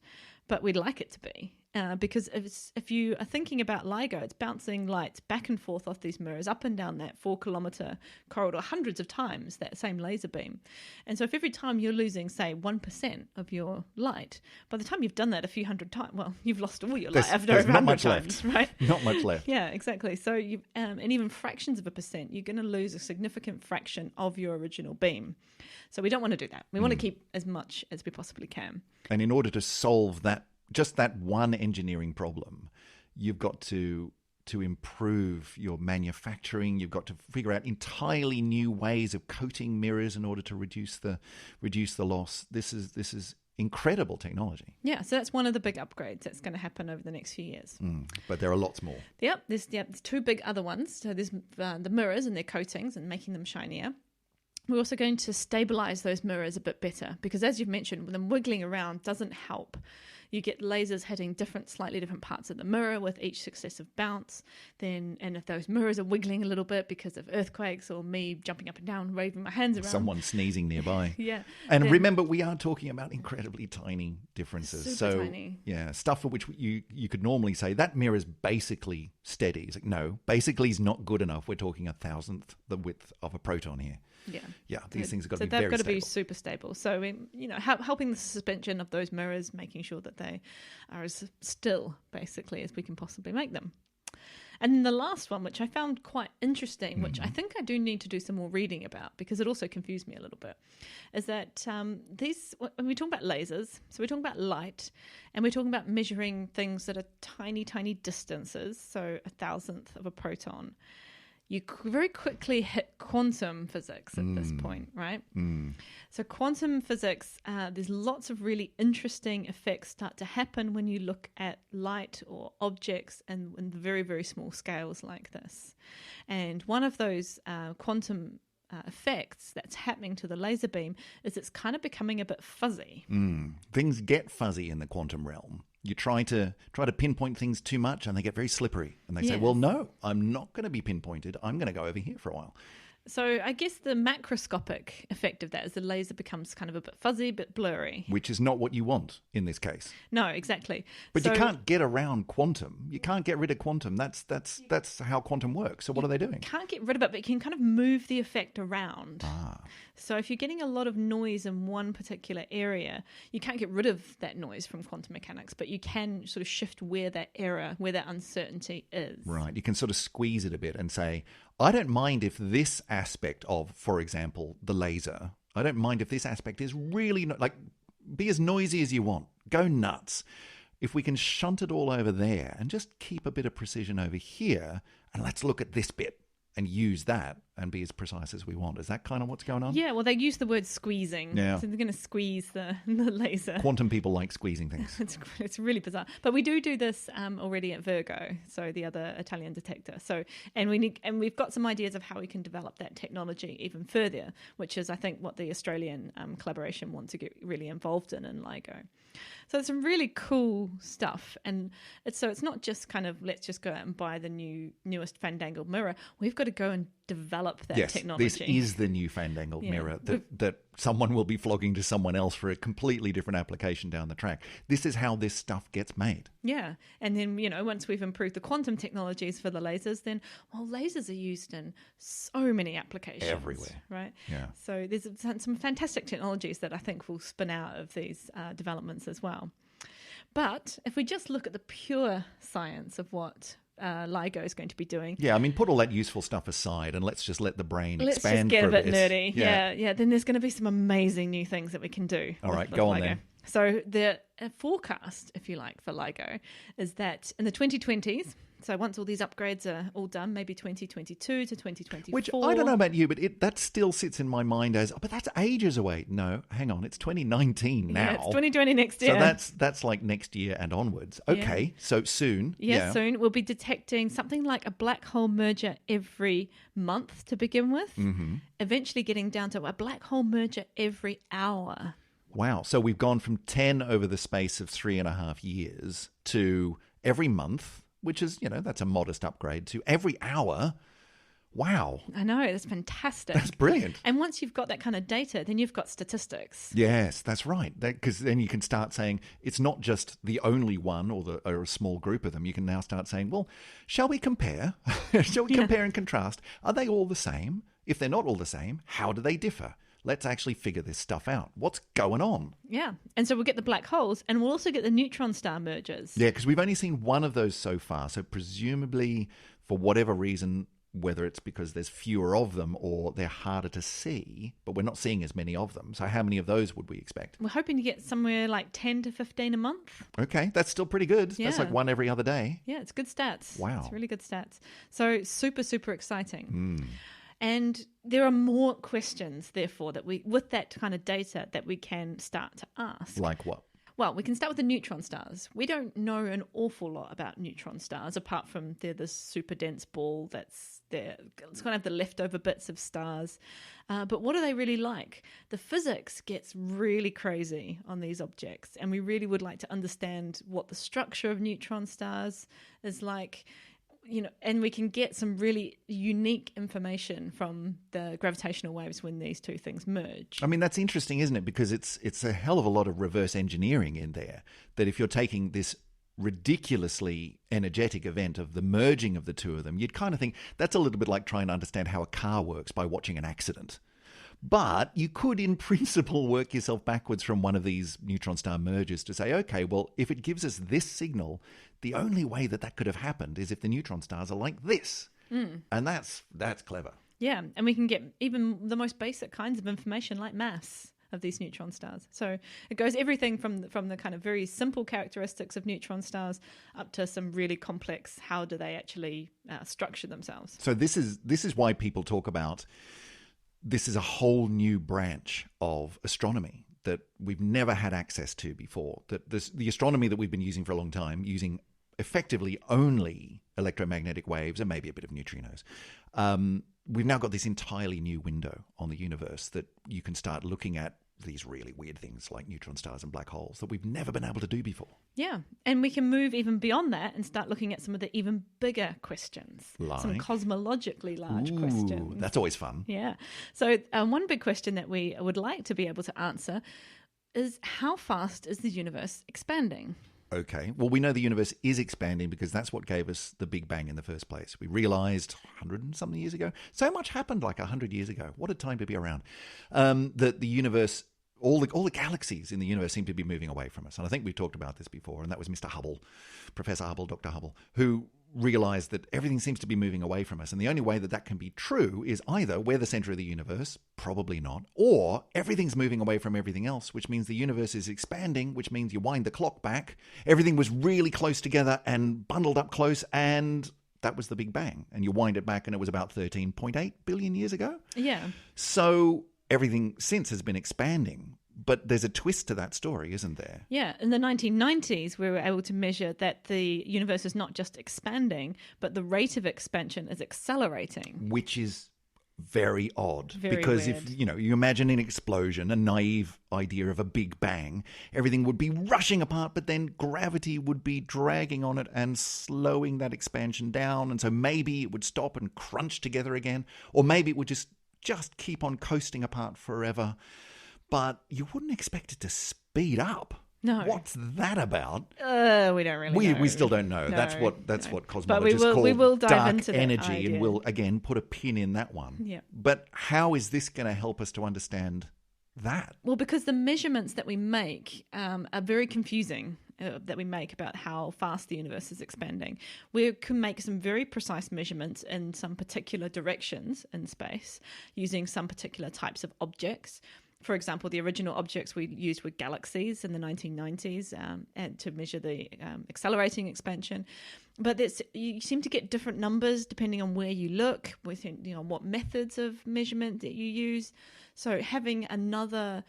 but we'd like it to be. Because if you are thinking about LIGO, it's bouncing light back and forth off these mirrors, up and down that 4-kilometer corridor, hundreds of times that same laser beam. And so if every time you're losing, say, 1% of your light, by the time you've done that a few hundred times, well, you've lost all your light after there's over not 100 much times, left. right? Not much left. Yeah, exactly. So you and even fractions of a percent, you're going to lose a significant fraction of your original beam. So we don't want to do that. We want to keep as much as we possibly can. And in order to solve that, just that one engineering problem, you've got to improve your manufacturing. You've got to figure out entirely new ways of coating mirrors in order to reduce the loss. This is incredible technology. Yeah, so that's one of the big upgrades that's going to happen over the next few years. But there are lots more. Yep, there's 2 big other ones. So there's the mirrors and their coatings and making them shinier. We're also going to stabilize those mirrors a bit better because, as you've mentioned, them wiggling around doesn't help. you get lasers hitting slightly different parts of the mirror with each successive bounce. And if those mirrors are wiggling a little bit because of earthquakes or me jumping up and down, waving my hands around. Someone sneezing nearby. Yeah. And remember, we are talking about incredibly tiny differences. Super tiny. Yeah, stuff for which you could normally say, that mirror's basically steady. It's like, no, basically is not good enough. We're talking 1,000th the width of a proton here. Yeah, these things have got to be very stable. So they've got to be super stable. So, helping the suspension of those mirrors, making sure that they are as still, basically, as we can possibly make them. And then the last one, which I found quite interesting, which I think I do need to do some more reading about because it also confused me a little bit, is that when we talk about lasers, so we're talking about light, and we're talking about measuring things that are tiny, tiny distances, so 1,000th of a proton. You very quickly hit quantum physics at this point, right? So quantum physics, there's lots of really interesting effects start to happen when you look at light or objects in very, very small scales like this. And one of those quantum effects that's happening to the laser beam is it's kind of becoming a bit fuzzy. Things get fuzzy in the quantum realm. You try to pinpoint things too much and they get very slippery. And they say, well, no, I'm not going to be pinpointed. I'm going to go over here for a while. So I guess the macroscopic effect of that is the laser becomes kind of a bit fuzzy, a bit blurry. Which is not what you want in this case. No, exactly. But you can't get around quantum. You can't get rid of quantum. That's how quantum works. So what are they doing? You can't get rid of it, but you can kind of move the effect around. So if you're getting a lot of noise in one particular area, you can't get rid of that noise from quantum mechanics, but you can sort of shift where that error, where that uncertainty is. Right. You can sort of squeeze it a bit and say, I don't mind if this aspect of, for example, the laser, I don't mind if this aspect is really, be as noisy as you want. Go nuts. If we can shunt it all over there and just keep a bit of precision over here, and let's look at this bit and use that and be as precise as we want. Is that kind of what's going on? Yeah, well, they use the word squeezing. Yeah. So they're going to squeeze the laser. Quantum people like squeezing things. It's really bizarre. But we do this already at Virgo, so the other Italian detector. So and we've got some ideas of how we can develop that technology even further, which is, I think, what the Australian collaboration want to get really involved in LIGO. So it's some really cool stuff. And it's not just kind of let's just go out and buy the newest fandangled mirror. We've got to go and develop that technology. This is the new fandangled mirror that someone will be flogging to someone else for a completely different application down the track. This is how this stuff gets made. Yeah. And then, once we've improved the quantum technologies for the lasers, then, lasers are used in so many applications. Everywhere. Right? Yeah. So there's some fantastic technologies that I think will spin out of these developments as well. But if we just look at the pure science of what LIGO is going to be doing. Yeah, I mean, put all that useful stuff aside and let's just let the brain expand. Let's just get for a bit nerdy. Yeah. Then there's going to be some amazing new things that we can do. All right, go on then. So the forecast, if you like, for LIGO is that in the 2020s, so once all these upgrades are all done, maybe 2022 to 2024. Which, I don't know about you, but that still sits in my mind as, but that's ages away. No, hang on, it's 2019 now. Yeah, it's 2020 next year. So that's like next year and onwards. Okay, so soon. Yeah, soon we'll be detecting something like a black hole merger every month to begin with, eventually getting down to a black hole merger every hour. Wow, so we've gone from 10 over the space of 3.5 years to every month, which is, that's a modest upgrade, to every hour. Wow. I know, that's fantastic. That's brilliant. And once you've got that kind of data, then you've got statistics. Yes, that's right. Because then you can start saying it's not just the only one or a small group of them. You can now start saying, well, shall we compare? Shall we compare and contrast? Are they all the same? If they're not all the same, how do they differ? Let's actually figure this stuff out. What's going on? Yeah. And so we'll get the black holes and we'll also get the neutron star mergers. Yeah, because we've only seen one of those so far. So presumably, for whatever reason, whether it's because there's fewer of them or they're harder to see, but we're not seeing as many of them. So how many of those would we expect? We're hoping to get somewhere like 10 to 15 a month. Okay, that's still pretty good. Yeah. That's like one every other day. Yeah, it's good stats. Wow. It's really good stats. So super, super exciting. And there are more questions, therefore, that with that kind of data that we can start to ask. Like what? Well, we can start with the neutron stars. We don't know an awful lot about neutron stars, apart from they're this super dense ball that's there. It's kind of the leftover bits of stars. But what are they really like? The physics gets really crazy on these objects, and we really would like to understand what the structure of neutron stars is like. And we can get some really unique information from the gravitational waves when these two things merge. I mean, that's interesting, isn't it? Because it's a hell of a lot of reverse engineering in there. That if you're taking this ridiculously energetic event of the merging of the two of them, you'd kind of think that's a little bit like trying to understand how a car works by watching an accident. But you could, in principle, work yourself backwards from one of these neutron star mergers to say, okay, well, if it gives us this signal, the only way that could have happened is if the neutron stars are like this. And that's clever. Yeah, and we can get even the most basic kinds of information like mass of these neutron stars. So it goes everything from the kind of very simple characteristics of neutron stars up to some really complex, how do they actually structure themselves. So this is why people talk about this is a whole new branch of astronomy that we've never had access to before. That the astronomy that we've been using for a long time, using effectively only electromagnetic waves and maybe a bit of neutrinos, we've now got this entirely new window on the universe that you can start looking at these really weird things like neutron stars and black holes that we've never been able to do before. Yeah, and we can move even beyond that and start looking at some of the even bigger questions, some cosmologically large questions. That's always fun. Yeah. So one big question that we would like to be able to answer is, how fast is the universe expanding? Okay. Well, we know the universe is expanding because that's what gave us the Big Bang in the first place. We realized 100 and something years ago, so much happened like 100 years ago. What a time to be around. That the universe, all the galaxies in the universe seem to be moving away from us. And I think we've talked about this before, and that was Mr. Hubble, Professor Hubble, Dr. Hubble, who realized that everything seems to be moving away from us. And the only way that can be true is either we're the center of the universe, probably not, or everything's moving away from everything else, which means the universe is expanding, which means you wind the clock back. Everything was really close together and bundled up close, and that was the Big Bang. And you wind it back, and it was about 13.8 billion years ago. Yeah. So everything since has been expanding. But there's a twist to that story, isn't there? Yeah. In the 1990s, we were able to measure that the universe is not just expanding, but the rate of expansion is accelerating. Which is very odd. Very because weird. If you imagine an explosion, a naive idea of a big bang, everything would be rushing apart, but then gravity would be dragging on it and slowing that expansion down. And so maybe it would stop and crunch together again, or maybe it would just keep on coasting apart forever. But you wouldn't expect it to speed up. No. What's that about? We don't really know. We still don't know. No, That's what cosmologists but we call will dive dark into that energy, idea. and we'll again put a pin in that one. Yeah. But how is this going to help us to understand that? Well, because the measurements that we make are very confusing. That we make about how fast the universe is expanding. We can make some very precise measurements in some particular directions in space using some particular types of objects. For example, the original objects we used were galaxies in the 1990s and to measure the accelerating expansion. But you seem to get different numbers depending on where you look, within what methods of measurement that you use. So having another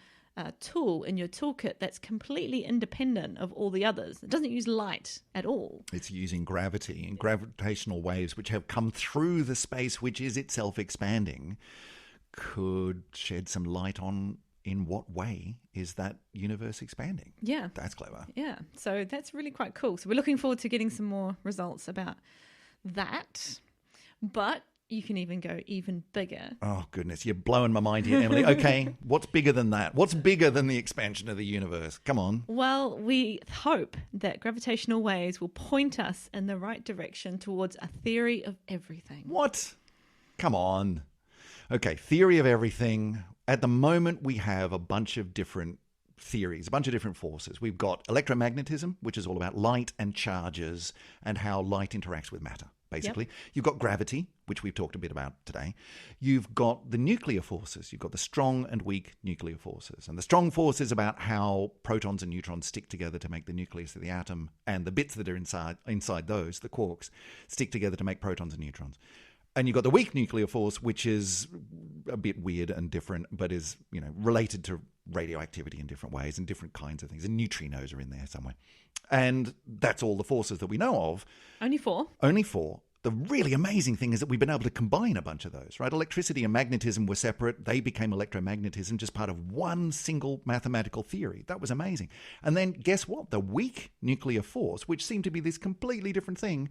tool in your toolkit that's completely independent of all the others. It doesn't use light at all. It's using gravity and gravitational waves which have come through the space which is itself expanding. Could shed some light on in what way is that universe expanding. Yeah. That's clever. Yeah. So that's really quite cool. So we're looking forward to getting some more results about that. But you can even go even bigger. Oh, goodness. You're blowing my mind here, Emily. Okay, what's bigger than that? What's bigger than the expansion of the universe? Come on. Well, we hope that gravitational waves will point us in the right direction towards a theory of everything. What? Come on. Okay, theory of everything. At the moment, we have a bunch of different theories, a bunch of different forces. We've got electromagnetism, which is all about light and charges and how light interacts with matter, basically. Yep. You've got gravity, which we've talked a bit about today. You've got the nuclear forces. You've got the strong and weak nuclear forces. And the strong force is about how protons and neutrons stick together to make the nucleus of the atom, and the bits that are inside those, the quarks, stick together to make protons and neutrons. And you've got the weak nuclear force, which is a bit weird and different, but is related to radioactivity in different ways and different kinds of things. And neutrinos are in there somewhere. And that's all the forces that we know of. Only 4. Only 4. The really amazing thing is that we've been able to combine a bunch of those, right? Electricity and magnetism were separate. They became electromagnetism, just part of one single mathematical theory. That was amazing. And then guess what? The weak nuclear force, which seemed to be this completely different thing,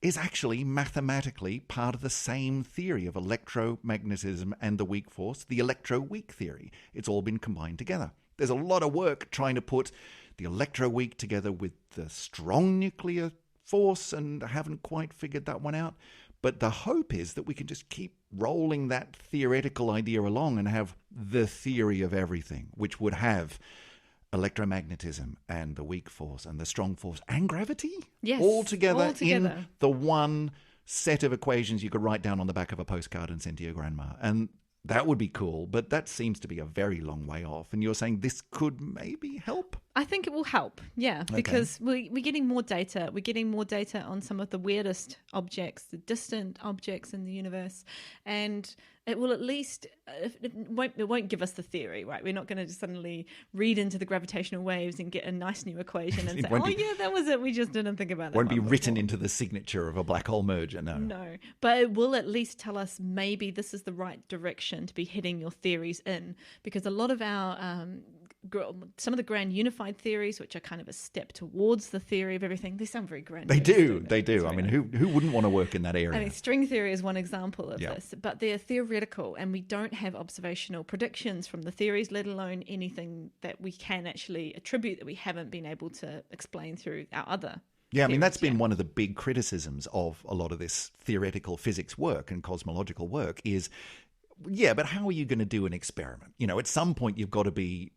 is actually mathematically part of the same theory of electromagnetism and the weak force, the electroweak theory. It's all been combined together. There's a lot of work trying to put the electroweak together with the strong nuclear force, and haven't quite figured that one out. But the hope is that we can just keep rolling that theoretical idea along and have the theory of everything, which would have electromagnetism and the weak force and the strong force and gravity, Yes, all together all together. in the one set of equations you could write down on the back of a postcard and send to your grandma. And that would be cool, but that seems to be a very long way off. And you're saying this could maybe help? I think it will help, yeah, because we're getting more data. We're getting more data on some of the weirdest objects, the distant objects in the universe, and it will at least it won't give us the theory, right? We're not going to just suddenly read into the gravitational waves and get a nice new equation and say, yeah, that was it. We just didn't think about that. Won't be written into the signature of a black hole merger, no. No, but it will at least tell us maybe this is the right direction to be heading your theories in, because a lot of our some of the grand unified theories, which are kind of a step towards the theory of everything, they sound very grand. They do. I mean, who wouldn't want to work in that area? I mean, string theory is one example of this, but they're theoretical, and we don't have observational predictions from the theories, let alone anything that we can actually attribute that we haven't been able to explain through our other. Yeah, I mean, that's been one of the big criticisms of a lot of this theoretical physics work and cosmological work is, yeah, but how are you going to do an experiment? You know, at some point you've got to be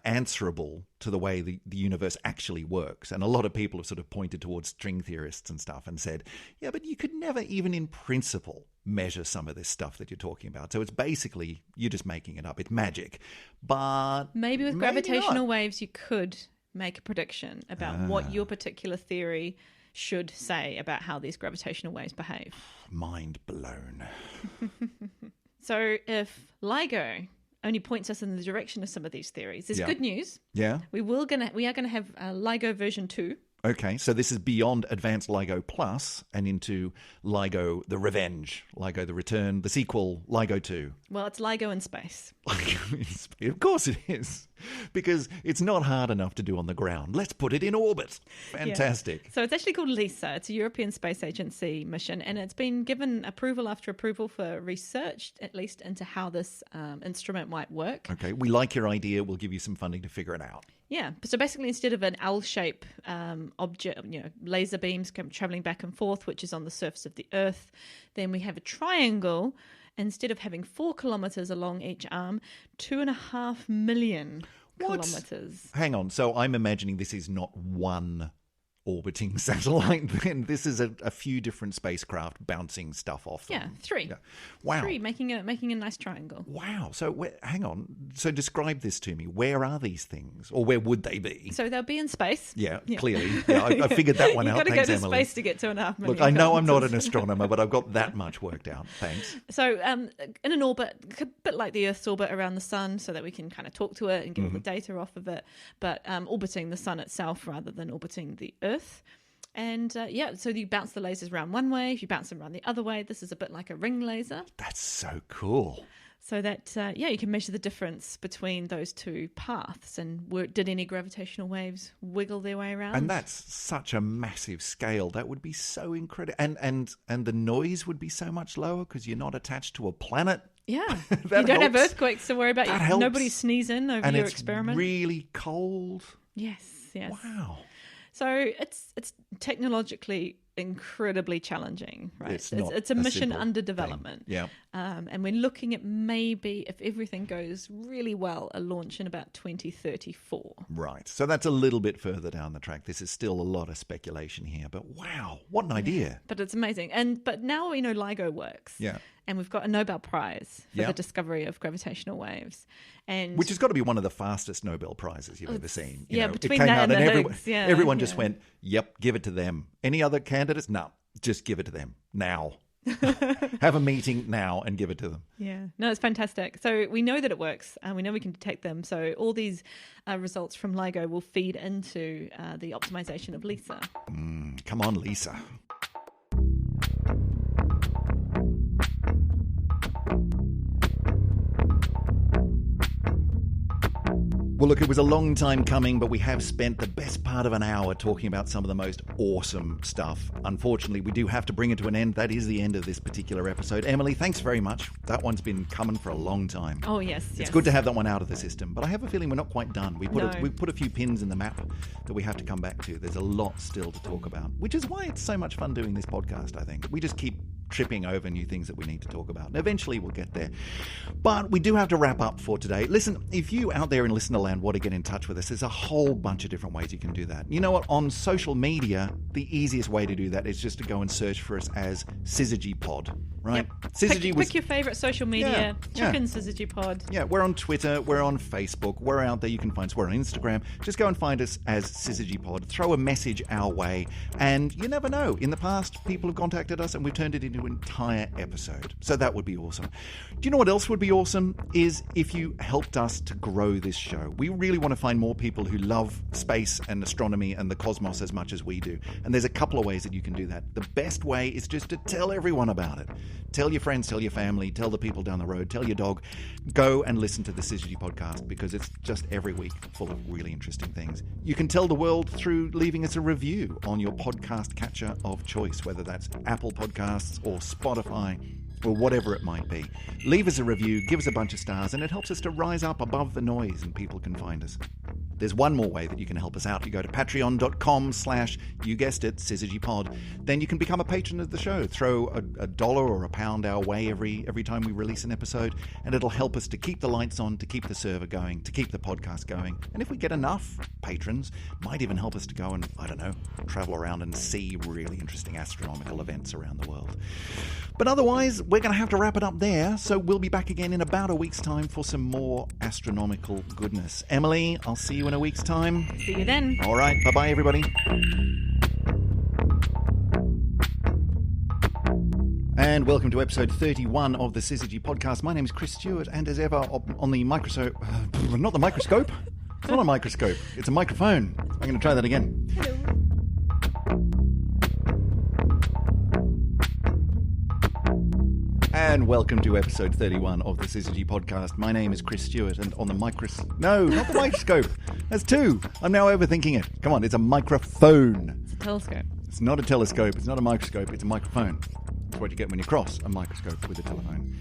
answerable to the way the universe actually works. And a lot of people have sort of pointed towards string theorists and stuff and said, yeah, but you could never even in principle measure some of this stuff that you're talking about. So it's basically, you're just making it up. It's magic. But maybe with gravitational not. Waves, you could make a prediction about what your particular theory should say about how these gravitational waves behave. Mind blown. So if LIGO only points us in the direction of some of these theories, there's good news. Yeah. We are going to have LIGO version 2. Okay, so this is beyond Advanced LIGO Plus and into LIGO The Revenge, LIGO The Return, the sequel, LIGO 2. Well, it's LIGO in space. LIGO in space. Of course it is, because it's not hard enough to do on the ground. Let's put it in orbit. Fantastic. Yeah. So it's actually called LISA. It's a European Space Agency mission, and it's been given approval after approval for research, at least, into how this instrument might work. Okay, we like your idea. We'll give you some funding to figure it out. Yeah. So basically, instead of an L-shape object, laser beams traveling back and forth, which is on the surface of the Earth, then we have a triangle. Instead of having 4 kilometers along each arm, 2.5 million kilometers. Hang on. So I'm imagining this is not one orbiting satellite, then this is a few different spacecraft bouncing stuff off them. Yeah, 3. Yeah. Wow. 3, making a nice triangle. Wow. So hang on. So describe this to me. Where are these things? Or where would they be? So they'll be in space. Yeah. Clearly. Yeah, I figured that one out. You've got to Thanks, go to Emily. space to get 2.5 million Look, I know I'm not kilometers. an astronomer, but I've got that much worked out. Thanks. So in an orbit, a bit like the Earth's orbit around the sun, so that we can kind of talk to it and get all the data off of it, but orbiting the sun itself rather than orbiting the Earth. And so you bounce the lasers around one way. If you bounce them around the other way, this is a bit like a ring laser. That's so cool. So that, you can measure the difference between those two paths. And did any gravitational waves wiggle their way around? And that's such a massive scale. That would be so incredible. And the noise would be so much lower because you're not attached to a planet. Yeah. You don't have earthquakes to worry about. That helps. Nobody sneeze in over your experiment. And it's really cold. Yes. Wow. So it's technologically incredibly challenging, right? It's a mission under development. Yeah. And we're looking at maybe, if everything goes really well, a launch in about 2034. Right. So that's a little bit further down the track. This is still a lot of speculation here, but wow, what an idea. But it's amazing. But now we know LIGO works. Yeah. And we've got a Nobel Prize for the discovery of gravitational waves. Which has got to be one of the fastest Nobel Prizes you've ever seen. Between that and the Higgs. Everyone just went, yep, give it to them. Any other candidates? No, just give it to them now. Have a meeting now and give it to them. Yeah, no, it's fantastic. So we know that it works, and we know we can detect them. So all these results from LIGO will feed into the optimization of Lisa. Come on, Lisa. Well, look, it was a long time coming, but we have spent the best part of an hour talking about some of the most awesome stuff. Unfortunately, we do have to bring it to an end. That is the end of this particular episode. Emily, thanks very much. That one's been coming for a long time. Oh, yes. It's good to have that one out of the system, but I have a feeling we're not quite done. We put a few pins in the map that we have to come back to. There's a lot still to talk about, which is why it's so much fun doing this podcast, I think. We just keep tripping over new things that we need to talk about. And eventually we'll get there. But we do have to wrap up for today. Listen, if you out there in listener land want to get in touch with us, there's a whole bunch of different ways you can do that. You know what? On social media, the easiest way to do that is just to go and search for us as Syzygy Pod, right? Yep. Syzygy pick your favourite social media. Chuck in Syzygy Pod. Yeah, we're on Twitter, we're on Facebook, we're out there. You can find us. We're on Instagram. Just go and find us as Syzygy Pod. Throw a message our way, and you never know. In the past, people have contacted us, and we've turned it into an entire episode. So that would be awesome. Do you know what else would be awesome? Is if you helped us to grow this show. We really want to find more people who love space and astronomy and the cosmos as much as we do. And there's a couple of ways that you can do that. The best way is just to tell everyone about it. Tell your friends, tell your family, tell the people down the road, tell your dog. Go and listen to the Syzygy podcast, because it's just every week full of really interesting things. You can tell the world through leaving us a review on your podcast catcher of choice, whether that's Apple Podcasts or Spotify or whatever it might be. Leave us a review, give us a bunch of stars, and it helps us to rise up above the noise and people can find us. There's one more way that you can help us out. You go to patreon.com/you guessed it, SyzygyPod. Then you can become a patron of the show. Throw a dollar or a pound our way every time we release an episode, and it'll help us to keep the lights on, to keep the server going, to keep the podcast going. And if we get enough patrons, might even help us to go and, I don't know, travel around and see really interesting astronomical events around the world. But otherwise, we're going to have to wrap it up there. So we'll be back again in about a week's time for some more astronomical goodness. Emily, I'll see you in a week's time. See you then. All right. Bye-bye, everybody. And welcome to episode 31 of the Syzygy podcast. My name is Chris Stewart, and as ever, on the microscope... not the microscope. It's not a microscope. It's a microphone. I'm going to try that again. Hello. And welcome to episode 31 of the Syzygy podcast. My name is Chris Stewart, and on the No, not the microscope. That's two. I'm now overthinking it. Come on, it's a microphone. It's a telescope. It's not a telescope. It's not a microscope. It's a microphone. That's what you get when you cross a microscope with a telephone.